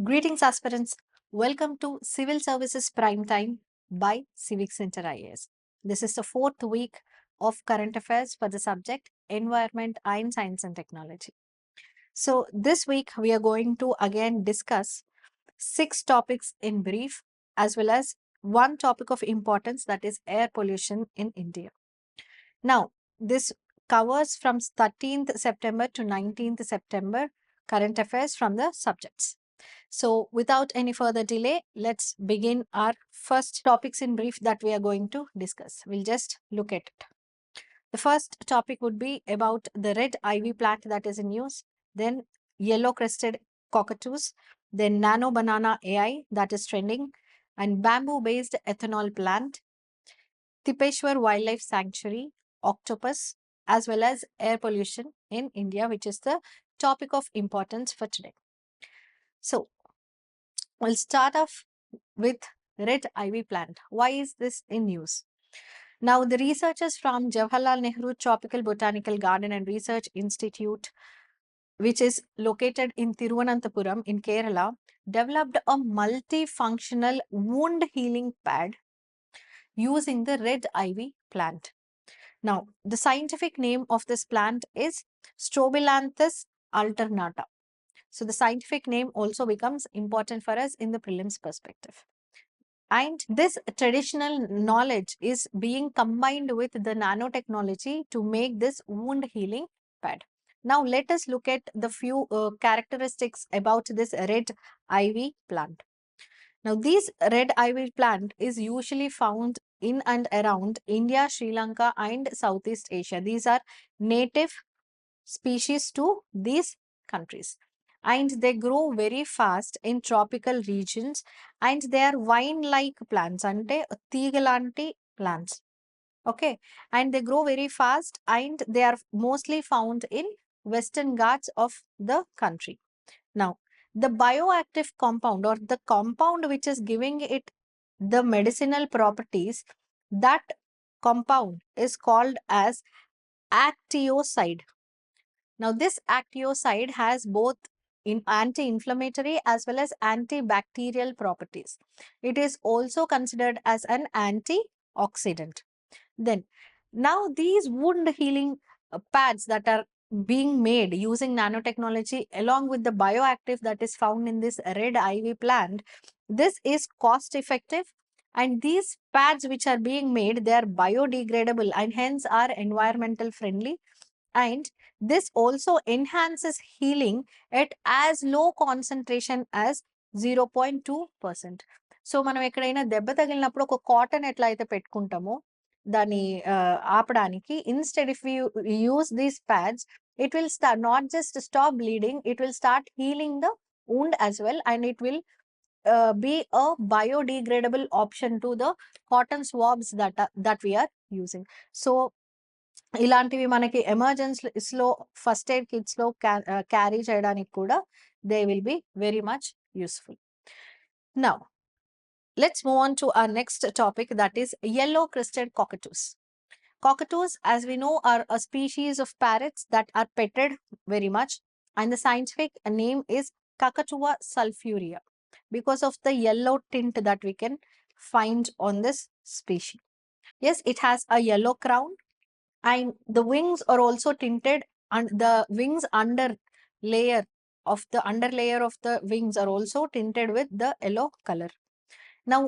Greetings, aspirants. Welcome to Civil Services Prime Time by CivicCentre IAS. This is the fourth week of current affairs for the subject Environment and Science and Technology. So, this week we are going to again discuss 6 topics in brief, as well as one topic of importance, that is air pollution in India. Now, this covers from 13th September to 19th September current affairs from the subjects. So, without any further delay, let's begin our first topics in brief that we are going to discuss. We'll just look at it. The first topic would be about the red ivy plant that is in use, then yellow-crested cockatoos, then Nano Banana AI that is trending, and Bamboo-Based Ethanol Plant, Tipeshwar Wildlife Sanctuary, Octopus, as well as air pollution in India, which is the topic of importance for today. So, we'll start off with red ivy plant. Why is this in use? Now, the researchers from Jawaharlal Nehru Tropical Botanical Garden and Research Institute, which is located in Thiruvananthapuram in Kerala, developed a multifunctional wound healing pad using the red ivy plant. Now, the scientific name of this plant is Strobilanthes alternata. So, the scientific name also becomes important for us in the prelims perspective. And this traditional knowledge is being combined with the nanotechnology to make this wound healing pad. Now, let us look at the few characteristics about this red ivy plant. Now, this red ivy plant is usually found in and around India, Sri Lanka, and Southeast Asia. These are native species to these countries, and they grow very fast in tropical regions, and they are vine-like plants, ante teegalanti plants. Okay, and they grow very fast, and they are mostly found in Western Ghats of the country. Now, the bioactive compound, or the compound which is giving it the medicinal properties, that compound is called as actioside. Now, this actioside has both anti-inflammatory as well as antibacterial properties. It is also considered as an antioxidant. Then, now these wound healing pads that are being made using nanotechnology along with the bioactive that is found in this red ivy plant, this is cost effective, and these pads which are being made, they are biodegradable and hence are environmental friendly, and this also enhances healing at as low concentration as 0.2%. So మనం ఎక్కడైనా దెబ్బ తగిలినప్పుడు ఒక cotton ఎట్లా అయితే పెట్టుకుంటామో దాన్ని ఆపడానికి, instead if you use these pads, it will start not just stop bleeding, it will start healing the wound as well, and it will be a biodegradable option to the cotton swabs that we are using. So ఇలాంటివి మనకి ఎమర్జెన్సీస్లో first aid కిట్స్లో carry చేయడానికి కూడా they will be very much useful. Now let's move on to our next topic, that is yellow-crested cockatoos. Cockatoos, as we know, are a species of parrots that are petted very much, and the scientific name is Cockatoa sulphurea because of the yellow tint that we can find on this species. Yes, it has a yellow crown, and the wings are also tinted, and the wings underlayer of the wings are also tinted with the yellow color. Now,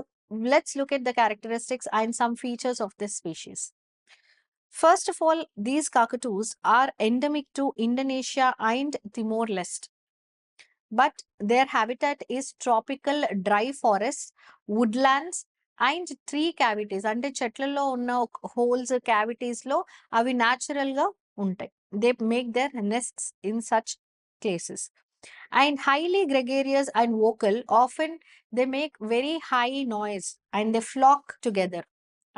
let's look at the characteristics and some features of this species. First of all, these cockatoos are endemic to Indonesia and Timor-Leste, but their habitat is tropical dry forests, woodlands, and tree cavities. అంటే చెట్లలో ఉన్న holes cavities లో అవి natural గా ఉంటాయి. They make their nests in such places. And highly gregarious and vocal, often they make very high noise and they flock together,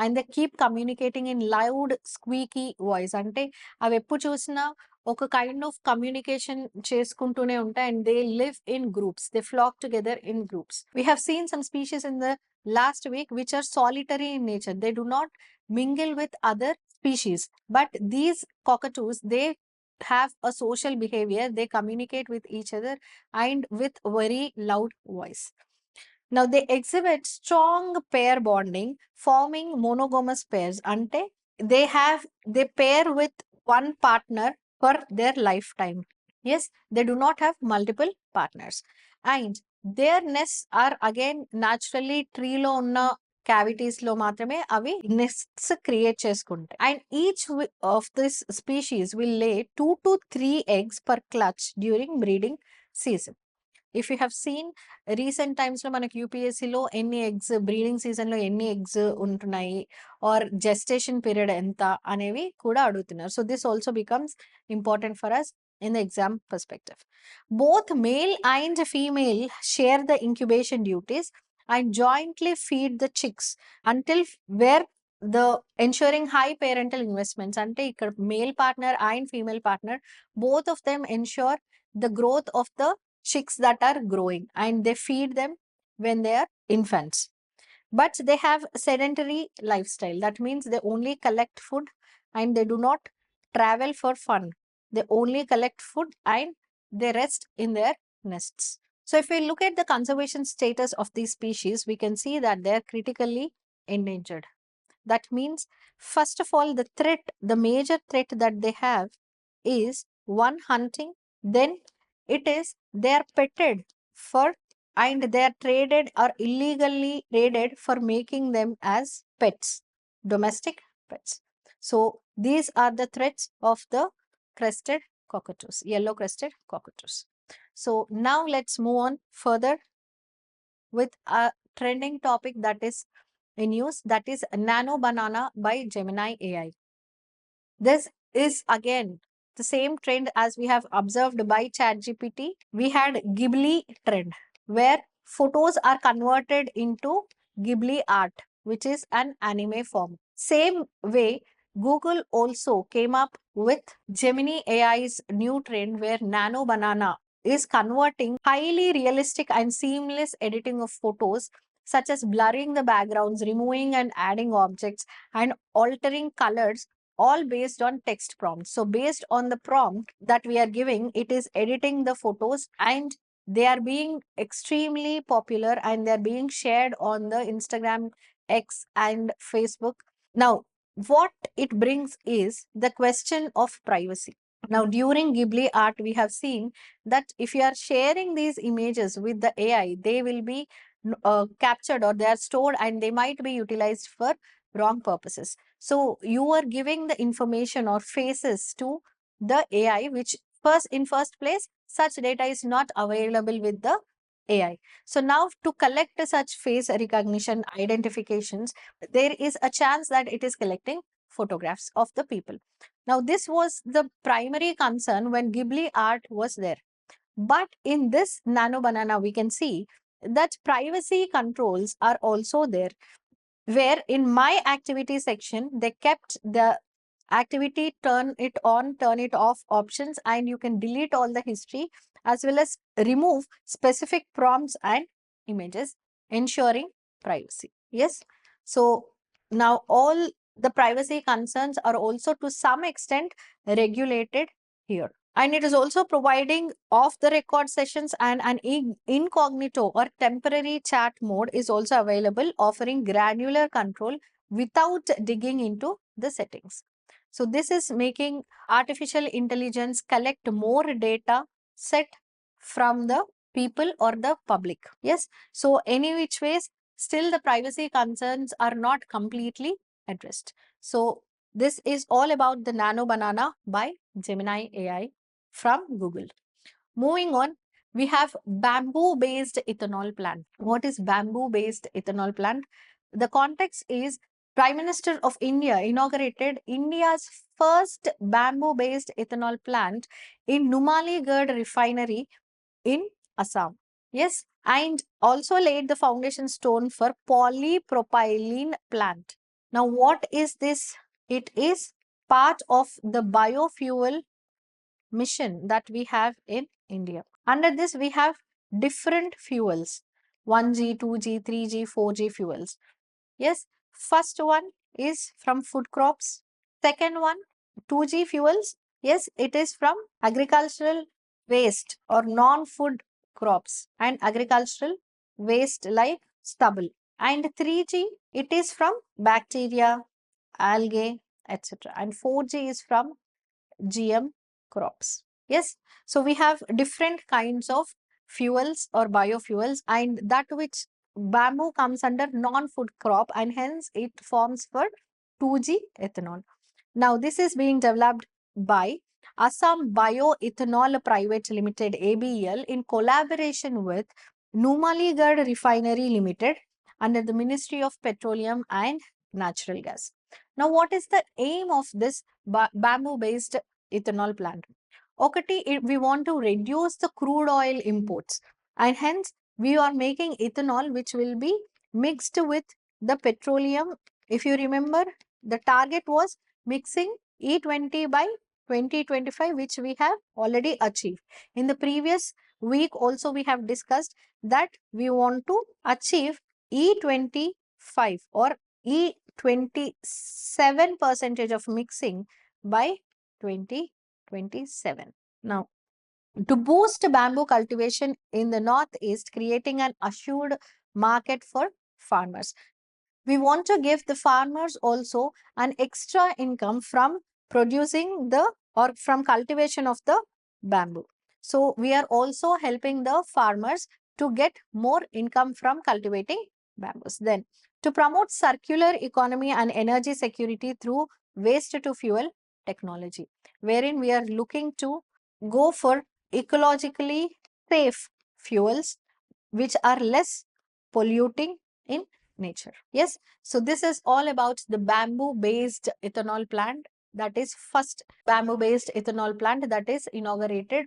and they keep communicating in loud squeaky voice. అంటే అవి ఎప్పుడు చూసినా ఒక kind of communication చేసుకుంటూనే ఉంటాయి, and they live in groups, they flock together in groups. We have seen some species in the last week which are solitary in nature. They do not mingle with other species, but these cockatoos, they have a social behavior. They communicate with each other and with very loud voice. Now they exhibit strong pair bonding, forming monogamous pairs. Ante they pair with one partner for their lifetime. Yes, they do not have multiple partners. And their nests are again naturally tree lo unna cavities lo మాత్రమే అవి nests create చేసుకుంటాయి. And each of this species will lay 2 to 3 eggs per clutch during breeding season. If you have seen recent టైమ్స్లో మనకి యూపీఎస్సీలో ఎన్ని eggs breeding సీజన్లో ఎన్ని eggs ఉంటున్నాయి are gestation period ఎంత అనేవి కూడా అడుగుతున్నారు. So this also becomes important for us in the exam perspective. Both male and female share the incubation duties and jointly feed the chicks until where the ensuring high parental investments. Ante ikkada male partner and female partner, both of them ensure the growth of the chicks that are growing and they feed them when they are infants. But they have sedentary lifestyle. That means they only collect food and they do not travel for fun. They only collect food and they rest in their nests. So if we look at the conservation status of these species, we can see that they are critically endangered. That means, first of all, the major threat that they have is one, hunting. Then it is they are petted for and they are traded or illegally traded for making them as pets, domestic pets. So these are the threats of the crested cockatoos, yellow-crested cockatoos. So now let's move on further with a trending topic that is in news, that is Nano Banana by Gemini AI. This is again the same trend as we have observed by ChatGPT. We had Ghibli trend where photos are converted into Ghibli art, which is an anime form. Same way, Google also came up with Gemini AI's new trend where Nano Banana is converting highly realistic and seamless editing of photos, such as blurring the backgrounds, removing and adding objects, and altering colors, all based on text prompts. So based on the prompt that we are giving, it is editing the photos and they are being extremely popular and they are being shared on the Instagram, X and Facebook. Now, what it brings is the question of privacy. Now, during Ghibli art, we have seen that if you are sharing these images with the AI, they will be captured or they are stored and they might be utilized for wrong purposes. So you are giving the information or faces to the AI, which in first place, such data is not available with the AI. So now to collect such face recognition identifications, there is a chance that it is collecting photographs of the people. Now this was the primary concern when Ghibli art was there. But in this Nano Banana, we can see that privacy controls are also there, where in my activity section, they kept the activity turn it on, turn it off options, and you can delete all the history as well as remove specific prompts and images, ensuring privacy. Yes. So now all the privacy concerns are also to some extent regulated here. And it is also providing off the record sessions, and an incognito or temporary chat mode is also available, offering granular control without digging into the settings. So this is making artificial intelligence collect more data set from the people or the public. Yes. So any which ways, still the privacy concerns are not completely addressed. So this is all about the Nano Banana by Gemini AI from Google. Moving on, we have Bamboo-Based Ethanol Plant. What is Bamboo-Based Ethanol Plant? The context is Prime Minister of India inaugurated India's first bamboo-based ethanol plant in Numaligarh refinery in Assam. Yes, and also laid the foundation stone for polypropylene plant. Now, what is this? It is part of the biofuel mission that we have in India. Under this, we have different fuels, 1G, 2G, 3G, 4G fuels. Yes, first one is from food crops. Second one, 2G fuels Yes, it is from agricultural waste or non-food crops and agricultural waste like stubble. And 3G, it is from bacteria, algae, etc. And 4G is from GM crops. Yes, so we have different kinds of fuels or biofuels, and that which bamboo comes under non-food crop, and hence it forms for 2G ethanol. Now, this is being developed by Assam Bioethanol Private Limited ABL in collaboration with Numaligarh Refinery Limited under the Ministry of Petroleum and Natural Gas. Now, what is the aim of this bamboo-based ethanol plant? Okay, we want to reduce the crude oil imports, and hence we are making ethanol which will be mixed with the petroleum. If you remember, the target was mixing E20 by 2025, which we have already achieved. In the previous week also we have discussed that we want to achieve E25 or E27 percentage of mixing by 2027. Now, to boost bamboo cultivation in the northeast, creating an assured market for farmers. We want to give the farmers also an extra income from producing the or from cultivation of the bamboo. So we are also helping the farmers to get more income from cultivating bamboos. Then to promote circular economy and energy security through waste to fuel technology, wherein we are looking to go for ecologically safe fuels which are less polluting in nature. Yes, so this is all about the bamboo-based ethanol plant. That is first bamboo-based ethanol plant that is inaugurated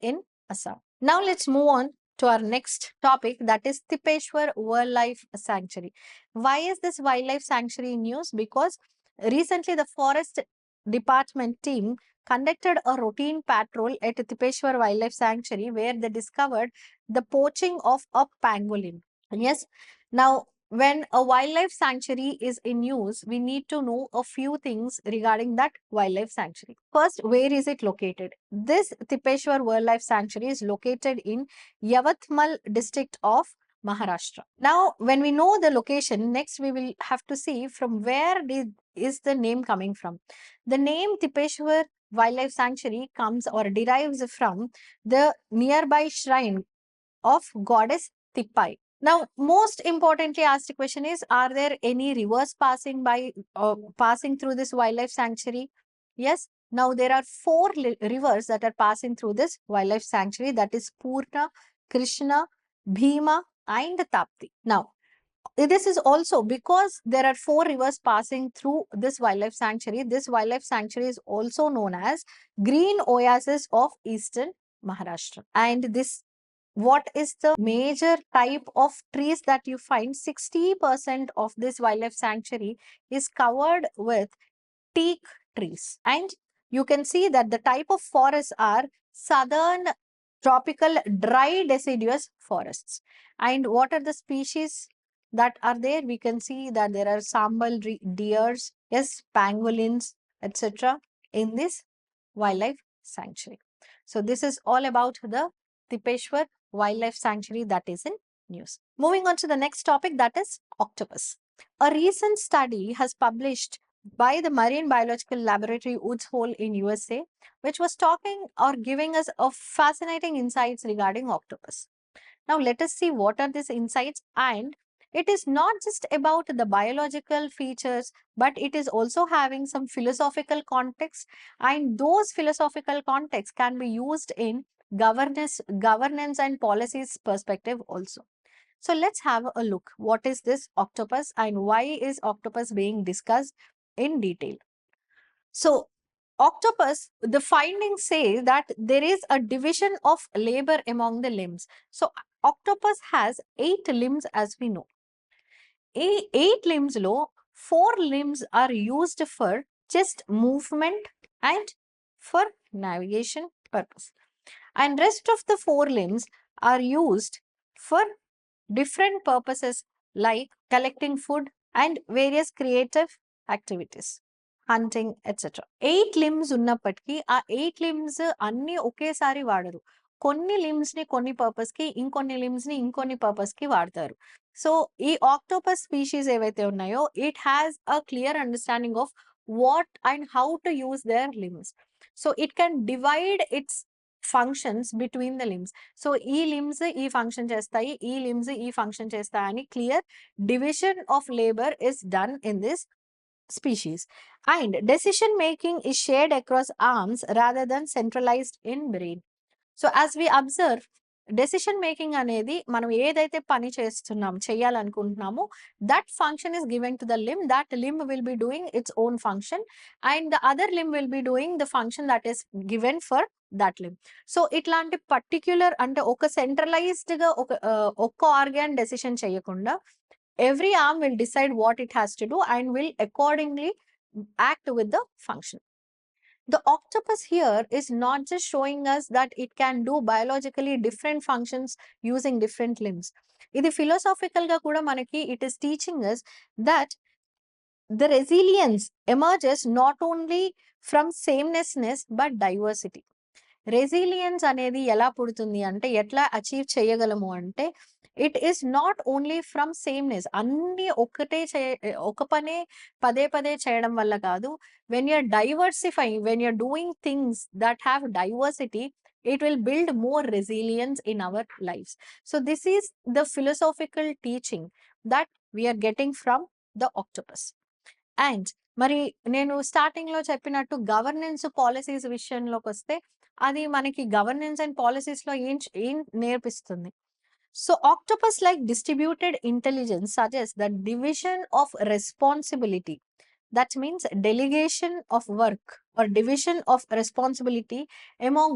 in Assam. Now let's move on to our next topic, that is Tipeshwar Wildlife Sanctuary. Why is this wildlife sanctuary in news? Because recently the forest department team conducted a routine patrol at Tipeshwar Wildlife Sanctuary where they discovered the poaching of a pangolin. Yes. Now, when a wildlife sanctuary is in use, we need to know a few things regarding that wildlife sanctuary. First, where is it located? This Tipeshwar Wildlife Sanctuary is located in Yavatmal district of Maharashtra. Now, when we know the location, next we will have to see from where is the name coming from. The name Tipeshwar Wildlife Sanctuary comes or derives from the nearby shrine of goddess Tippai. Now, most importantly asked question is, are there any rivers passing through this wildlife sanctuary? Yes. Now, there are four rivers that are passing through this wildlife sanctuary, that is Purna, Krishna, Bhima and Tapti. Now, this is also because there are four rivers passing through this wildlife sanctuary. This wildlife sanctuary is also known as Green Oasis of Eastern Maharashtra. And this, what is the major type of trees that you find? 60% of this wildlife sanctuary is covered with teak trees. And you can see that the type of forests are southern tropical dry deciduous forests. And what are the species that are there? We can see that there are sambal deers, yes, pangolins, etc. in this wildlife sanctuary. So this is all about the Tipeshwar Wildlife Sanctuary that is in news. Moving on to the next topic, that is octopus. A recent study has published by the Marine Biological Laboratory Woods Hole in USA, which was talking or giving us a fascinating insights regarding octopus. Now let us see what are these insights, and it is not just about the biological features, but it is also having some philosophical context, and those philosophical contexts can be used in governance and policies perspective also. So let's have a look. What is this octopus and why is octopus being discussed in detail? So octopus, the findings say that there is a division of labor among the limbs. So octopus has 8 limbs as we know. 8 limbs low, 4 limbs are used for just movement and for navigation purpose. And rest of the 4 limbs are used for different purposes like collecting food and various creative activities. Hunting etcetera. 8 limbs ఉన్నప్పటికీ ఆ 8 limbs అన్నీ ఒకేసారి వాడరు. కొన్ని లింబ్స్‌ని కొన్ని పర్పస్‌కి, ఇంకొన్ని లింబ్స్‌ని ఇంకొన్ని పర్పస్‌కి వాడతారు. సో, ఈ ఆక్టోపస్ స్పీషీస్ ఏవైతే ఉన్నాయో, it has a clear understanding of what and how to use their limbs. So, it can divide it's functions between the limbs. So, ఈ లింబ్స్ ఈ ఫంక్షన్ చేస్తాయి, ఈ లింబ్స్ ఈ ఫంక్షన్ చేస్తాయని clear division of labour is done in this species, and decision making is shared across arms rather than centralized in brain. So as we observe, decision making అనేది మనం ఏదైతే పని చేయాలనుకుంటున్నామో that function is given to the limb. That limb will be doing its own function and the other limb will be doing the function that is given for that limb. So ఇట్లాంటి particular అంటే ఒక centralized గా ఒక్క organ decision చేయకుండా every arm will decide what it has to do and will accordingly act with the function. The octopus here is not just showing us that it can do biologically different functions using different limbs. ఇది philosophical గా కూడా మనకి it is teaching us that the resilience emerges not only from sameness but diversity. Resilience అనేది ఎలా పుడుతుంది అంటే ఎట్లా achieve చేయగలము అంటే it is not only from sameness. అన్ని ఒక పనే పదే పదే చేయడం వల్ల కాదు. When you're diversifying, when you're doing things that have diversity, it will build more resilience in our lives. So this is the philosophical teaching that we are getting from the octopus. And మరి నేను starting లో చెప్పినట్టు governance policies విషయంలోకి వస్తే అది మనకి governance and policies లో ఏం నేర్పిస్తుంది. So octopus like distributed intelligence suggest the division of responsibility. That means delegation of work or division of responsibility among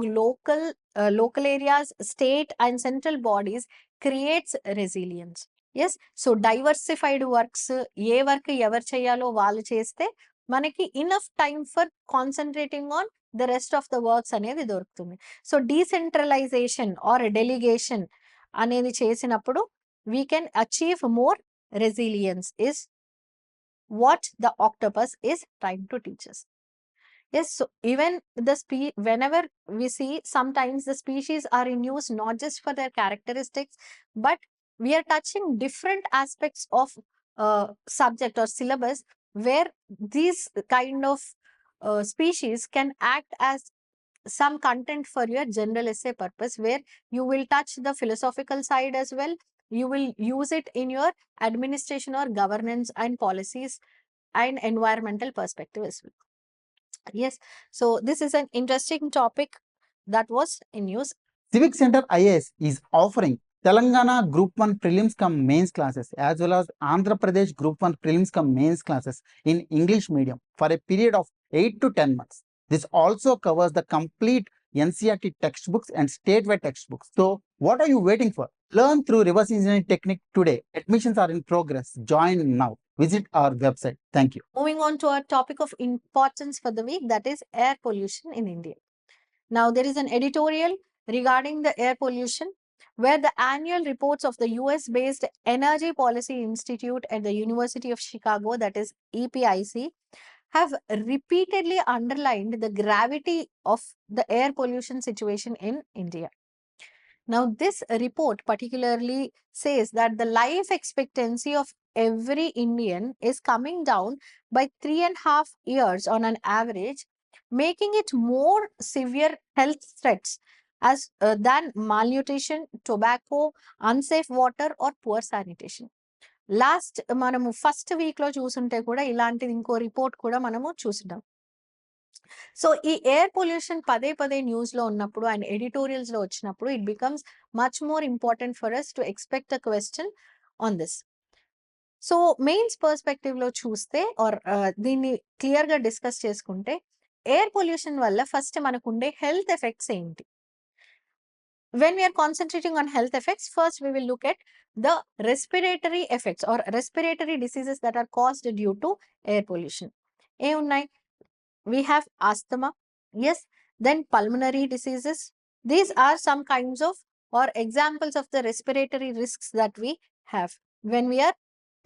local areas, state and central bodies creates resilience. Yes. So diversified works, ఏ work ఎవరు చేయాలో వాళ్ళు చేస్తే మనకి enough time for concentrating on the rest of the works అనేది దొరుకుతుంది. So decentralization or delegation అనేది చేసినప్పుడు we can achieve more resilience is what the octopus is trying to teach us. Yes, so even whenever we see, sometimes the species are in use not just for their characteristics, but we are touching different aspects of subject or syllabus where these kind of species can act as some content for your general essay purpose, where you will touch the philosophical side as well. You will use it in your administration or governance and policies and environmental perspective as well. Yes, so this is an interesting topic that was in news. CivicCentre IAS is offering Telangana Group 1 Prelims cum Mains classes as well as Andhra Pradesh Group 1 Prelims cum Mains classes in English medium for a period of 8 to 10 months. This also covers the complete NCERT textbooks and statewide textbooks. So what are you waiting for? Learn through reverse engineering technique today. Admissions are in progress. Join now. Visit our website. Thank you. Moving on to our topic of importance for the week, that is air pollution in India. Now, there is an editorial regarding the air pollution where the annual reports of the US-based Energy Policy Institute at the University of Chicago, that is EPIC, have repeatedly underlined the gravity of the air pollution situation in India. Now, this report particularly says that the life expectancy of every Indian is coming down by 3.5 years on an average, making it more severe health threats than malnutrition, tobacco, unsafe water or poor sanitation. Last మనము first week లో చూసుంటే కూడా ఇలాంటిది ఇంకో report కూడా మనము చూసుంటాం. So ఈ ఎయిర్ పొల్యూషన్ పదే పదే న్యూస్ లో ఉన్నప్పుడు అండ్ ఎడిటోరియల్స్ లో వచ్చినప్పుడు it becomes much more important for us to expect a question on this. So mains perspective లో చూస్తే ఆర్ దీన్ని క్లియర్ గా డిస్కస్ చేసుకుంటే ఎయిర్ పొల్యూషన్ వల్ల ఫస్ట్ మనకు ఉండే హెల్త్ ఎఫెక్ట్స్ ఏంటి? When we are concentrating on health effects, first we will look at the respiratory effects or respiratory diseases that are caused due to air pollution. We have asthma, yes, then pulmonary diseases. These are some kinds of or examples of the respiratory risks that we have when we are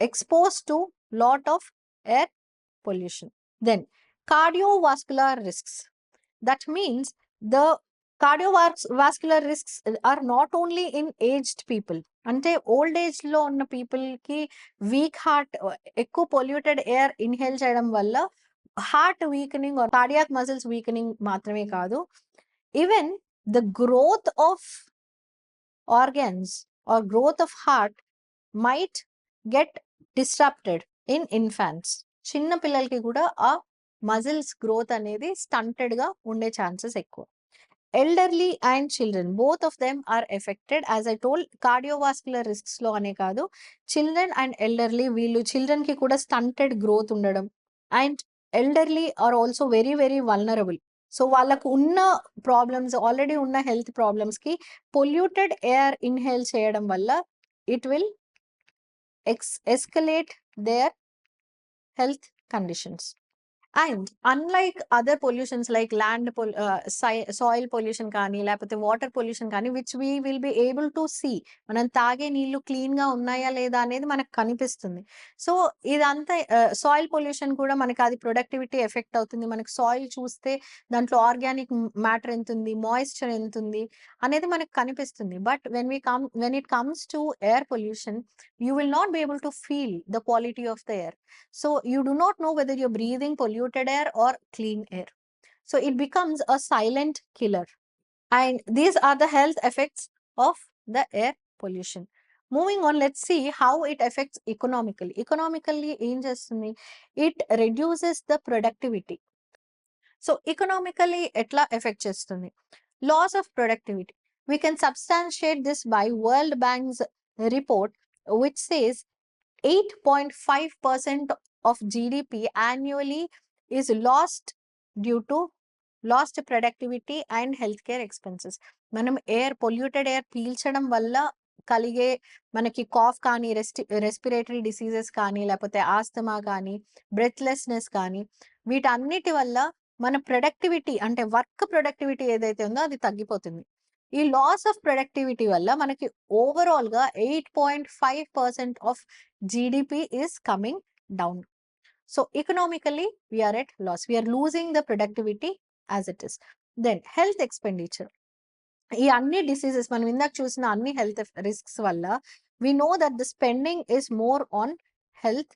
exposed to lot of air pollution. Then cardiovascular risks. That means the cardiovascular risks are not only in aged people. అంటే old age లో ఉన్న people కి weak heart, ఎక్కువ polluted air inhale చేయడం వల్ల heart weakening or cardiac muscles weakening మాత్రమే కాదు, even the growth of organs or growth of heart might get disrupted in infants. చిన్న పిల్లలకి కూడా ఆ మజిల్స్ గ్రోత్ అనేది స్టంటెడ్ గా ఉండే ఛాన్సెస్ ఎక్కువ. Elderly and children, both of them are affected. As I told, cardiovascular risks లో అనే కాదు, చిల్డ్రన్ అండ్ ఎల్డర్లీ, వీళ్ళు చిల్డ్రన్ కి కూడా స్టంటెడ్ గ్రోత్ ఉండడం, and elderly are also very very vulnerable. So వాళ్ళకు ఉన్న ప్రాబ్లమ్స్, ఆల్రెడీ ఉన్న హెల్త్ ప్రాబ్లమ్స్ కి పొల్యూటెడ్ ఎయిర్ ఇన్హేల్ చేయడం వల్ల it will escalate their health conditions. And unlike other pollutions like soil pollution కానీ లేకపోతే వాటర్ పొల్యూషన్ కానీ, which we will be able to see, మనం తాగే నీళ్లు క్లీన్ గా ఉన్నాయా లేదా అనేది మనకు కనిపిస్తుంది. సో ఇదంతా సాయిల్ పొల్యూషన్ కూడా మనకి అది ప్రొడక్టివిటీ ఎఫెక్ట్ అవుతుంది. మనకి సాయిల్ చూస్తే దాంట్లో ఆర్గానిక్ మ్యాటర్ ఎంత ఉంది, మాయిశ్చర్ ఎంత ఉంది అనేది మనకు కనిపిస్తుంది. But when it comes to air pollution, you will not be able to feel the quality of the air. So you do not know whether you're breathing polluted air or clean air. So it becomes a silent killer. And these are the health effects of the air pollution. Moving on, let's see how it affects economically. Economically, ఏం చేస్తుంది? It reduces the productivity. So economically, ఎట్లా effect చేస్తుంది? Loss of productivity. We can substantiate this by World Bank's report, which says 8.5% of GDP annually is lost due to lost productivity and healthcare expenses. మనం polluted air పీల్చడం వల్ల కలిగే మనకి cough కానీ, respiratory diseases కానీ, లేకపోతే asthma కానీ, breathlessness కానీ, వీటన్నిటి వల్ల మన ప్రొడక్టివిటీ, అంటే వర్క్ ప్రొడక్టివిటీ ఏదైతే ఉందో అది తగ్గిపోతుంది. ఈ లాస్ ఆఫ్ ప్రొడక్టివిటీ వల్ల మనకి ఓవరాల్ గా 8.5% of GDP is coming down. So economically, we are at loss. We are losing the productivity as it is. Then health expenditure. ఈ అన్ని డిసీజెస్, మనం ఇందాక చూసిన అన్ని హెల్త్ రిస్క్స్ వల్ల we know that the spending is more on health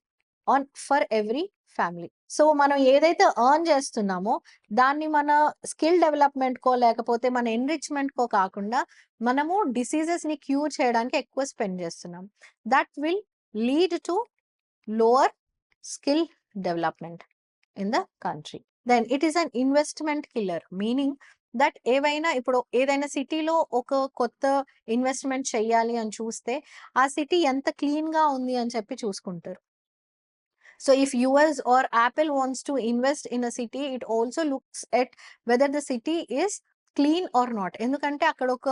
for every family. So మనం ఏదైతే earn చేస్తున్నామో దాన్ని మన స్కిల్ డెవలప్మెంట్ కో లేకపోతే మన ఎన్రిచ్మెంట్ కో కాకుండా మనము డిసీజెస్ ని క్యూర్ చేయడానికి ఎక్కువ స్పెండ్ చేస్తున్నాం. That will lead to lower skill development in the country. Then it is an investment killer, meaning that ఇప్పుడు ఏదైనా సిటీలో ఒక కొత్త ఇన్వెస్ట్మెంట్ చేయాలి అని చూస్తే ఆ సిటీ ఎంత క్లీన్ గా ఉంది అని చెప్పి చూసుకుంటారు. So if US or Apple wants to invest in a city, it also looks at whether the city is clean or not. ఎందుకంటే అక్కడ ఒక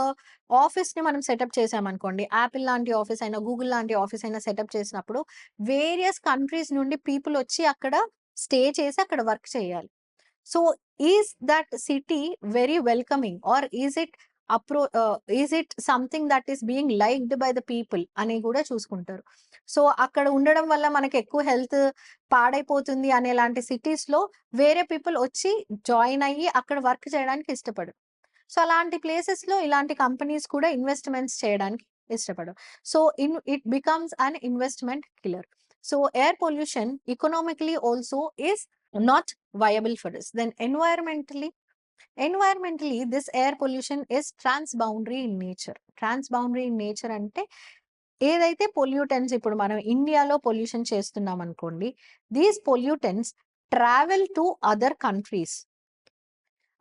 ఆఫీస్ ని మనం సెటప్ చేసామనుకోండి, యాపిల్ లాంటి ఆఫీస్ అయినా, గూగుల్ లాంటి ఆఫీస్ అయినా సెటప్ చేసినప్పుడు వేరియస్ కంట్రీస్ నుండి పీపుల్ వచ్చి అక్కడ స్టే చేసి అక్కడ వర్క్ చేయాలి. So is that city very welcoming, or is it something that is being liked by the people అని కూడా చూసుకుంటారు. సో అక్కడ ఉండడం వల్ల మనకి ఎక్కువ హెల్త్ పాడైపోతుంది అనేలాంటి సిటీస్ లో వేరే పీపుల్ వచ్చి జాయిన్ అయ్యి అక్కడ వర్క్ చేయడానికి ఇష్టపడరు. సో అలాంటి ప్లేసెస్ లో ఇలాంటి కంపెనీస్ కూడా ఇన్వెస్ట్మెంట్స్ చేయడానికి ఇష్టపడరు. So it becomes an investment killer. So air pollution economically also is not viable for us. Then environmentally, this air pollution is transboundary in nature. Transboundary in nature అంటే ఏదైతే pollutants ఇప్పుడు మనం ఇండియాలో pollution చేస్తున్నాం అనుకోండి, these pollutants travel to other countries.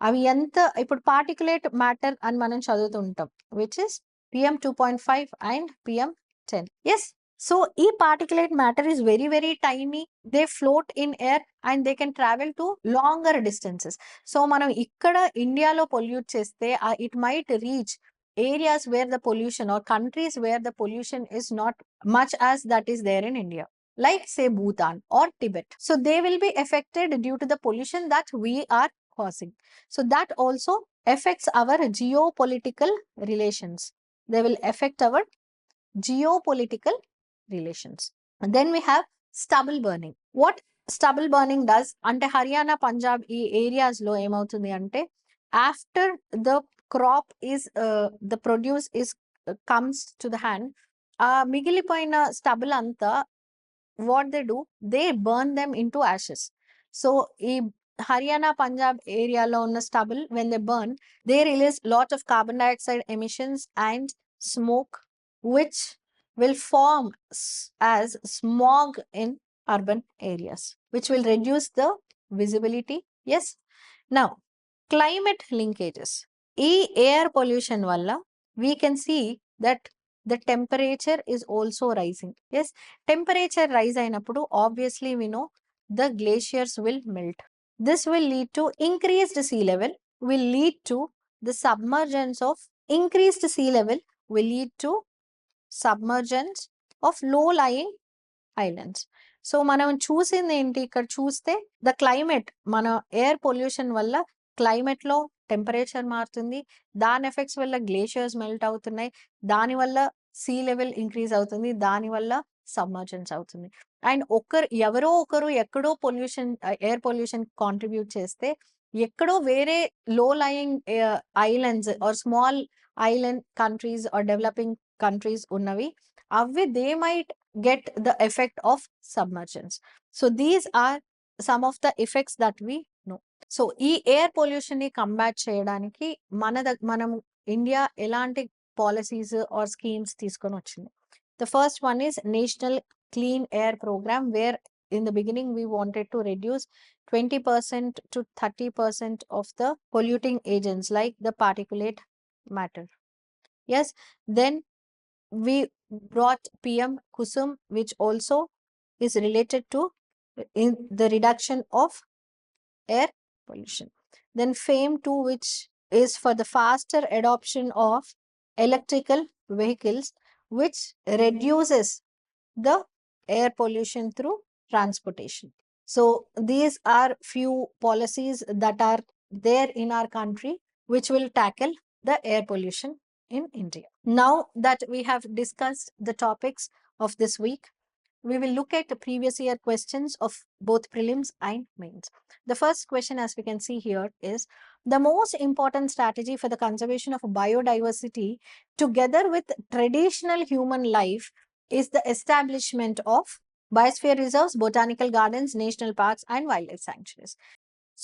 అవి ఎంత, ఇప్పుడు పార్టికులేట్ మ్యాటర్ అని మనం చదువుతుంటాం, which is PM2.5 and PM10. Yes, so ఈ particulate matter is very very tiny. They float in air and they can travel to longer distances. So మనం ఇక్కడ ఇండియాలో పొల్యూట్ చేస్తే it might reach areas where the pollution, or countries where the pollution is not much as that is there in India, like say Bhutan or Tibet. So they will be affected due to the pollution that we are causing. So that also affects our geopolitical relations. They will affect our geopolitical relations. And then we have stubble burning. What stubble burning does అంటే హర్యానా పంజాబ్ ఈ areas లో ఏమవుతుంది అంటే after the crop is the produce is comes to the hand ఆ మిగిలిపోయిన stubble అంతా what they do, they burn them into ashes. So ఈ హర్యానా పంజాబ్ ఏరియాలో ఉన్న stubble, when they burn, they release lot of carbon dioxide emissions and smoke, which will form as smog in urban areas, which will reduce the visibility. Yes. Now, climate linkages. ఈ air pollution వల్ల we can see that the temperature is also rising. Yes, temperature rise అయినప్పుడు obviously we know the glaciers will melt. This will lead to increased sea level, will lead to the submergence of increased sea level, will lead to submergence of low lying islands. So మనం చూసింది ఏంటి ఇక్కడ చూస్తే the climate మన air pollution వల్ల climate లో temperature మారుతుంది, దాని ఎఫెక్ట్స్ వల్ల గ్లేషియర్స్ మెల్ట్ అవుతున్నాయి, దానివల్ల సీ లెవెల్ ఇంక్రీజ్ అవుతుంది, దానివల్ల సబ్మర్జెన్స్ అవుతుంది. అండ్ ఎవరో ఒకరు ఎక్కడో పొల్యూషన్ ఎయిర్ పొల్యూషన్ కాంట్రిబ్యూట్ చేస్తే ఎక్కడో వేరే low lying islands or small island countries or developing countries ఉన్నవి అవి they might get the effect of submergence. So these are some of the effects that we know. So ఈ air pollution ని combat చేయడానికి మనం India ఎలాంటి policies are schemes తీసుకొని వచ్చింది. The first one is National Clean Air Program, where in the beginning we wanted to reduce 20% to 30% of the polluting agents like the particulate matter. Yes, then we brought PM Kusum, which also is related to in the reduction of air pollution. Then FAME 2, which is for the faster adoption of electrical vehicles, which reduces the air pollution through transportation. So these are few policies that are there in our country which will tackle the air pollution in India. Now that we have discussed the topics of this week, we will look at the previous year questions of both prelims and mains. The first question, as we can see here, is the most important strategy for the conservation of biodiversity together with traditional human life is the establishment of biosphere reserves, botanical gardens, national parks, and wildlife sanctuaries.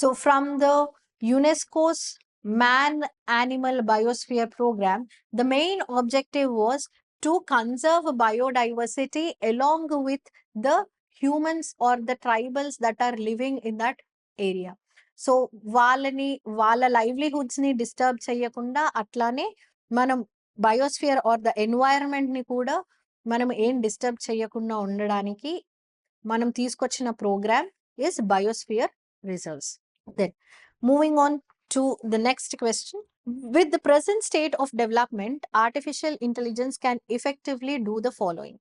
So, from the UNESCO's Man Animal Biosphere Program, the main objective was to conserve biodiversity along with the humans or the tribals that are living in that area. So వాళ్ళ livelihoods ని disturb చేయకుండా అట్లానే మనం biosphere are the environment ని కూడా మనం ఏం disturb చేయకుండా ఉండడానికి మనం తీసుకొచ్చిన program is biosphere reserves. Then, moving on to the next question. With the present state of development, artificial intelligence can effectively do the following: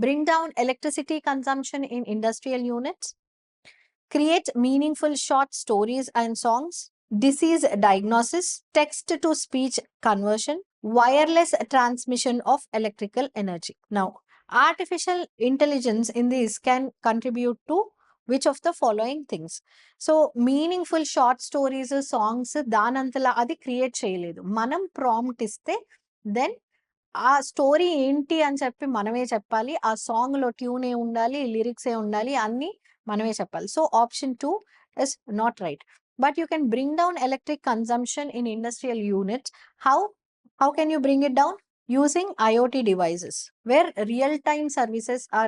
bring down electricity consumption in industrial units, create meaningful short stories and songs, disease diagnosis, text to speech conversion, wireless transmission of electrical energy. Now, artificial intelligence in this can contribute to which of the following things? So, meaningful short stories, songs, దానంతలా అది create చేయలేదు. మనం prompt ఇస్తే then ఆ story ఏంటి అని చెప్పి మనమే చెప్పాలి. ఆ సాంగ్ లో ట్యూన్ ఏ ఉండాలి, లిరిక్స్ ఏ ఉండాలి, అన్ని మనమే చెప్పాలి. So option 2 is not right. But you can bring down electric consumption in industrial units. How can you bring it down? Using IoT devices, where real-time services or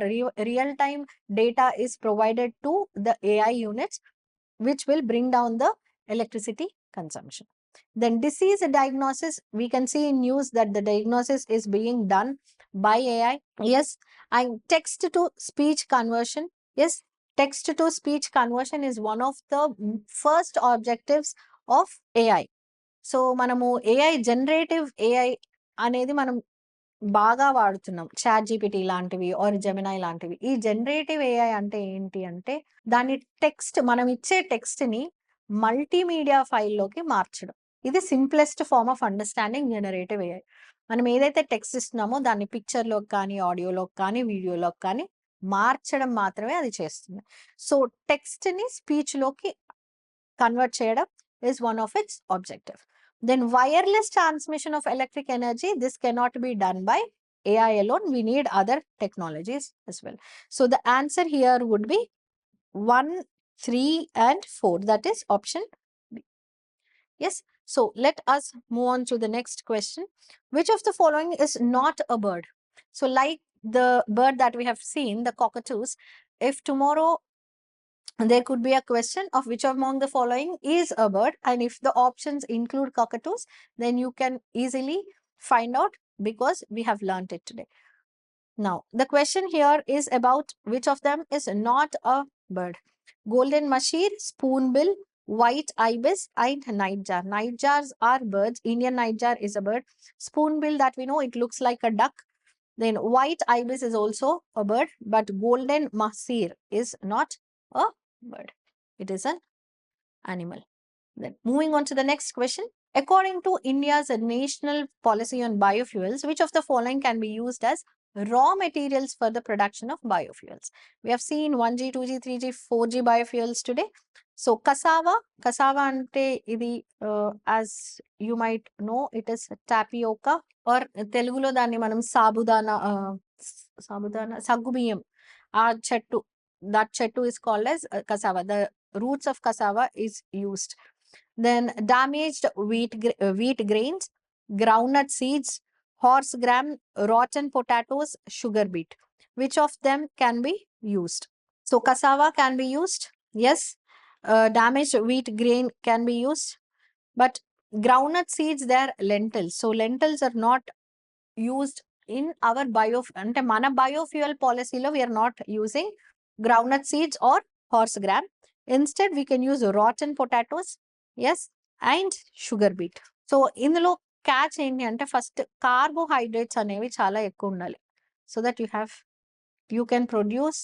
real-time data is provided to the AI units, which will bring down the electricity consumption. Then disease diagnosis, we can see in news that the diagnosis is being done by AI. Yes. And text to speech conversion. Yes, text to speech conversion is one of the first objectives of AI. So మనము AI generative AI అనేది మనం బాగా వాడుతున్నాం, chat GPT లాంటివి are Gemini లాంటివి. ఈ generative AI అంటే ఏంటి అంటే దాని టెక్స్ట్, మనం ఇచ్చే టెక్స్ట్ ని మల్టీమీడియా ఫైల్లోకి మార్చడం. ఇది simplest form of understanding generative AI. మనం ఏదైతే టెక్స్ట్ ఇస్తున్నామో దాన్ని పిక్చర్లోకి కానీ, ఆడియోలోకి కానీ, వీడియోలోకి కానీ మార్చడం మాత్రమే అది చేస్తుంది. సో టెక్స్ట్ని స్పీచ్లోకి కన్వర్ట్ చేయడం is one of its objective. Then wireless transmission of electric energy, this cannot be done by AI alone. We need other technologies as well. So the answer here would be 1, 3 and 4. That is option B. Yes. So let us move on to the next question. Which of the following is not a bird? So like the bird that we have seen, the cockatoos, if tomorrow there could be a question of which among the following is a bird, and if the options include cockatoos, then you can easily find out because we have learnt it today. Now, the question here is about which of them is not a bird. Golden mashir, spoonbill, white ibis, and nightjar. Nightjars are birds. Indian nightjar is a bird. Spoonbill, that we know, it looks like a duck. Then white ibis is also a bird, but golden mahsir is not a bird. It is an animal. Then moving on to the next question. According to India's national policy on biofuels, which of the following can be used as raw materials for the production of biofuels? We have seen 1G, 2G, 3G, 4G biofuels today. So cassava ante idi, as you might know, it is tapioca, or telugulo danni manam sabudana saggubiyam, chettu, that chettu is called as cassava. The roots of cassava is used. Then damaged wheat grains, groundnut seeds, horse gram, rotten potatoes, sugar beet. Which of them can be used? So cassava can be used. Yes. Damaged wheat grain can be used. But groundnut seeds, they are lentils. So lentils are not used in our అంటే మన biofuel policy లో we are not using groundnut seeds or horse gram. Instead we can use rotten potatoes, yes, and sugar beet. So ఇందులో catch ఏంటి అంటే first carbohydrates అనేవి చాలా ఎక్కువ ఉండాలి, so that you can produce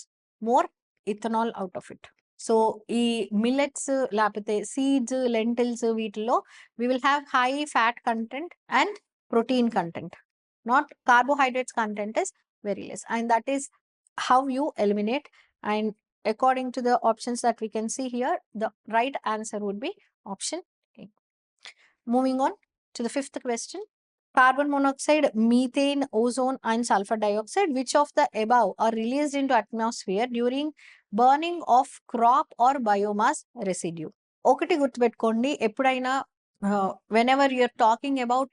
more ethanol out of it. So ఈ millets లేకపోతే seeds, lintels, వీటిల్లో we will have high fat content and protein content. Not carbohydrates content is very less, and that is how you eliminate. And according to the options that we can see here, the right answer would be option A. Moving on to the fifth question. Carbon monoxide, methane, ozone and sulfur dioxide, which of the above are released into atmosphere during burning of crop or biomass residue? ఒకటి గుర్తుపెట్టుకోండి, ఎప్పుడైనా whenever you're talking about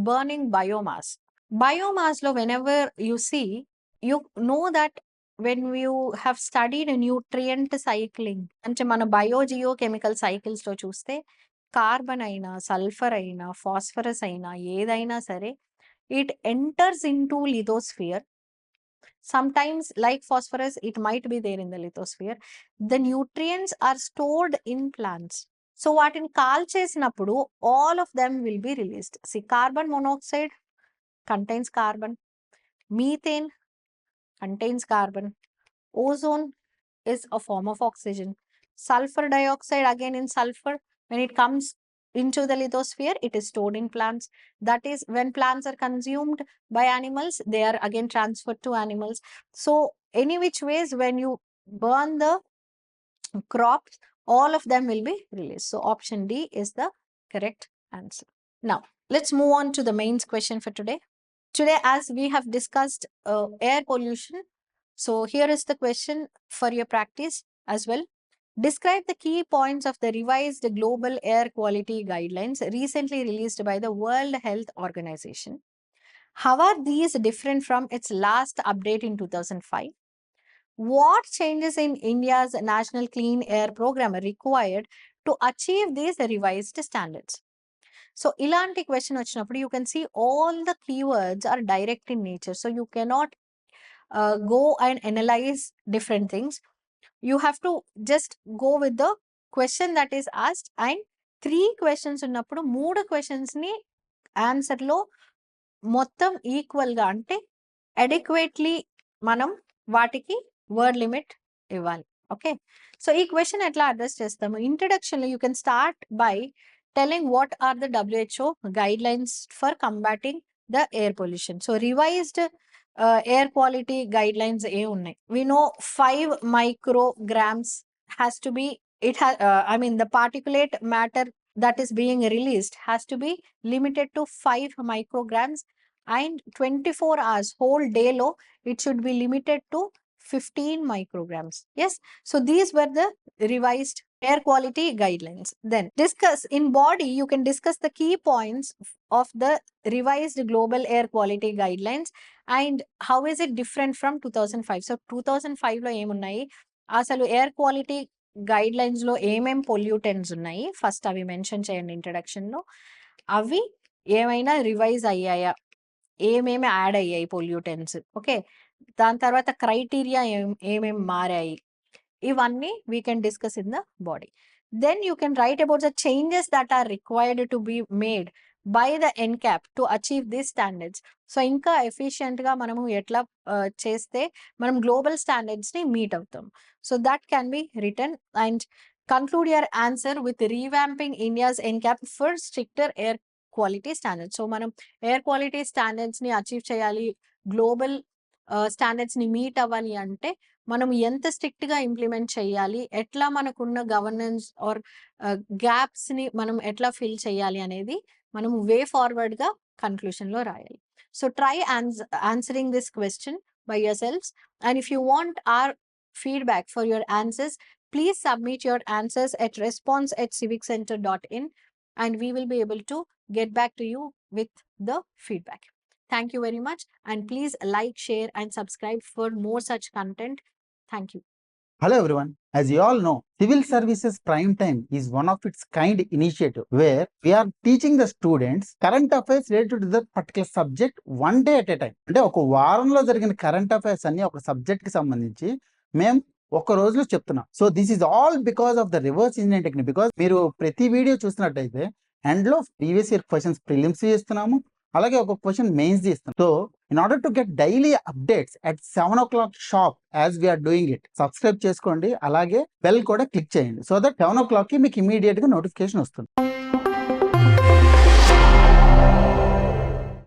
burning biomass lo whenever you see, you know that when you have studied nutrient cycling, అంటే మన biogeochemical cycles లో చూస్తే carbon అయినా, sulphur అయినా, phosphorus అయినా, ఏదైనా సరే, it enters into lithosphere. Sometimes like phosphorus, it might be there in the lithosphere. The nutrients are stored in plants. So వాటిని కాల్ చేసినప్పుడు all of them will be released. See, carbon monoxide contains carbon, methane contains carbon, ozone is a form of oxygen, sulfur dioxide again in sulfur, when it comes into the lithosphere, it is stored in plants. That is, when plants are consumed by animals, they are again transferred to animals. So any which ways, when you burn the crops, all of them will be released. So option D is the correct answer. Now let's move on to the mains question for today. Today, as we have discussed air pollution, so here is the question for your practice as well. Describe the key points of the revised global air quality guidelines recently released by the World Health Organization. How are these different from its last update in 2005? What changes in India's National Clean Air Program are required to achieve these revised standards? So ilanti question vachinappudu, you can see all the keywords are direct in nature, so you cannot go and analyze different things. You have to just go with the question that is asked, and 3 questions ఉన్నప్పుడు 3 questions ని answer లో మొత్తం equal గా, అంటే అడెక్వేట్లీ మనం వాటికి word limit ఇవ్వాలి. Okay, so ఈ క్వశ్చన్ ఎట్లా అడ్రస్ చేస్తాము? ఇంట్రడక్షన్ లో you can start by telling what are the WHO guidelines for combating the air pollution. So revised air quality guidelines ఏ ఉన్నాయి? We know 5 micrograms has to be, I mean the particulate matter that is being released has to be limited to 5 micrograms, and 24 hours whole day low it should be limited to 15 micrograms. Yes, so these were the revised air quality guidelines. Then discuss in body, you can discuss the key points of the revised global air quality guidelines and how is it different from 2005. So 2005 లో ఏమున్నాయి, అసలు air quality guide lines లో ఏమేం pollutants ఉన్నాయి, first అవి mention చేయండి introduction లో. అవి ఏమైనా రివైజ్ అయ్యాయా, ఏమేమి యాడ్ అయ్యాయి పొల్యూటెంట్స్, ఓకే. దాని తర్వాత క్రైటీరియా ఏమేమి మారాయి, ఇవన్నీ we can discuss in the body. Then you can write about the changes that are required to be made by the NCAP to achieve these standards. So ఇంకా ఎఫిషియెంట్గా మనము ఎట్లా చేస్తే మనం గ్లోబల్ స్టాండర్డ్స్ని మీట్ అవుతాం. So that can be written and conclude your answer with revamping India's NCAP for stricter air quality standards. So మనం air quality స్టాండర్డ్స్ని అచీవ్ చేయాలి, గ్లోబల్ స్టాండర్డ్స్ని మీట్ అవ్వాలి అంటే మనం ఎంత స్ట్రిక్ట్గా ఇంప్లిమెంట్ చేయాలి, ఎట్లా మనకున్న గవర్నెన్స్ ఆర్ గ్యాప్స్ని మనం ఎట్లా ఫిల్ చేయాలి అనేది మనం వే ఫార్వర్డ్గా కన్క్లూషన్లో రాయాలి. So try answering this question by your selves, and if you want or feedback for your answers, please submit your answers at response@civiccentre.in and we will be able to get back to you with the feedback. Thank you very much, and please like, share and subscribe for more such content. Thank you. Hello everyone. As you all know, Civil Services Prime Time is one of its kind initiative where we are teaching the students current affairs related to that particular subject one day at a time. అంటే ఒక వారంలో జరిగిన current affairs అన్ని ఒక subject కి సంబంధించి మేము ఒక రోజులో చెప్తున్నాం. So this is all because of the reverse engineering technique. Because మీరు ప్రతి వీడియో చూసినట్టయితే ఎండ్లో ప్రీవియస్ ఇయర్ క్వశ్చన్స్ ప్రిలిమ్స్ చేస్తున్నాము, అలాగే ఒక క్వశ్చన్ మెయిన్స్ చేస్తాం. So in order to get daily updates at 7 o'clock sharp as we're doing it, subscribe చేసుకోండి, అలాగే బెల్ కూడా క్లిక్ చేయండి. సో దట్ 7 o'clock కి మీకు ఇమీడియట్ గా నోటిఫికేషన్ వస్తుంది.